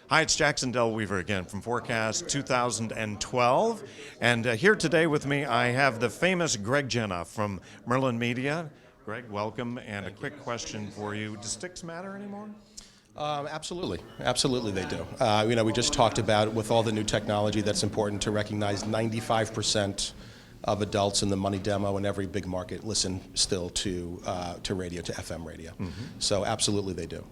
Hi, it's Jackson Del Weaver again from Forecast 2012. And here today with me, I have the famous Greg Janoff from Merlin Media. Greg, welcome. And a quick question for you. Do sticks matter anymore? Absolutely. Absolutely they do. We just talked about with all the new technology that's important to recognize 95% of adults in the money demo in every big market listen still to radio, to FM radio. Mm-hmm. So absolutely they do.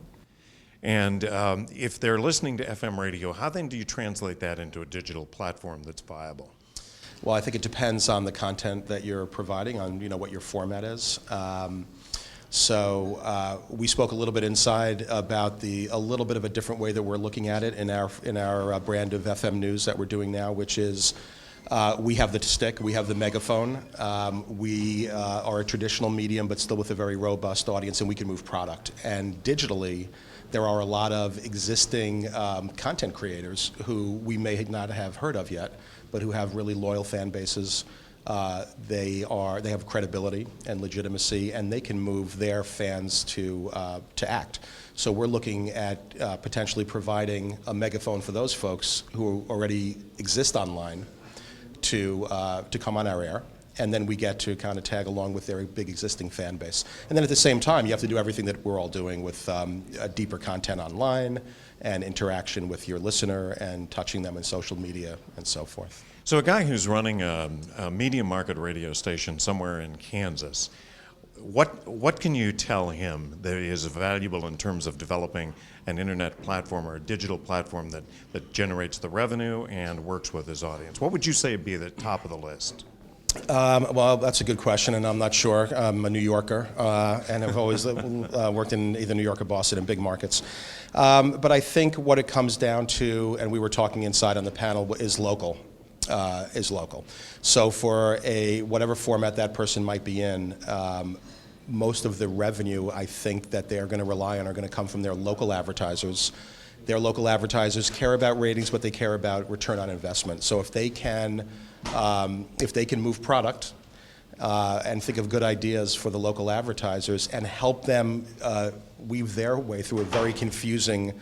And if they're listening to FM radio, how then do you translate that into a digital platform that's viable? Well, I think it depends on the content that you're providing, on what your format is. So we spoke a little bit inside about a little bit of a different way that we're looking at it in our brand of FM news that we're doing now, which is we have the stick, we have the megaphone. We are a traditional medium, but still with a very robust audience, and we can move product. And digitally, there are a lot of existing content creators who we may not have heard of yet, but who have really loyal fan bases. They have credibility and legitimacy, and they can move their fans to act. So we're looking at potentially providing a megaphone for those folks who already exist online to come on our air. And then we get to kind of tag along with their big existing fan base. And then at the same time, you have to do everything that we're all doing with deeper content online and interaction with your listener and touching them in social media and so forth. So a guy who's running a medium market radio station somewhere in Kansas, what can you tell him that is valuable in terms of developing an internet platform or a digital platform that generates the revenue and works with his audience? What would you say would be the top of the list? Well, that's a good question, and I'm not sure. I'm a New Yorker, and I've always worked in either New York or Boston in big markets. But I think what it comes down to, and we were talking inside on the panel, is local. So for whatever format that person might be in, most of the revenue I think that they're going to rely on are going to come from their local advertisers. Their local advertisers care about ratings, but they care about return on investment. So if they can move product and think of good ideas for the local advertisers and help them weave their way through a very confusing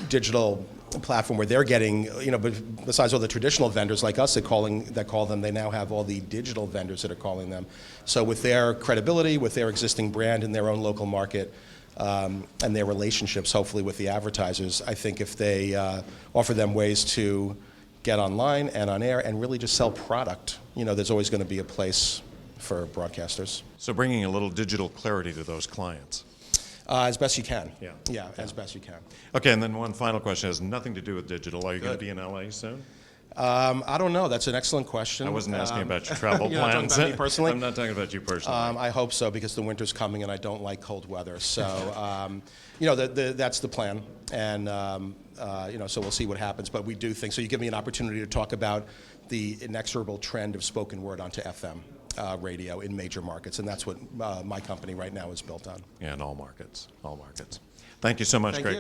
digital platform where they're getting, but besides all the traditional vendors like us that call them, they now have all the digital vendors that are calling them. So with their credibility, with their existing brand in their own local market, and their relationships, hopefully, with the advertisers, I think if they offer them ways to get online and on air and really just sell product, there's always going to be a place for broadcasters. So bringing a little digital clarity to those clients. As best you can. Yeah, as best you can. Okay, and then one final question has nothing to do with digital. Are you going to be in LA soon? I don't know. That's an excellent question. I wasn't asking about your travel You're plans. not talking about me personally? I'm not talking about you personally. I hope so, because the winter's coming and I don't like cold weather. So, that's the plan. And, so we'll see what happens. But we do think, so you give me an opportunity to talk about the inexorable trend of spoken word onto FM radio in major markets. And that's what my company right now is built on. Yeah, in all markets. Thank you so much, Greg.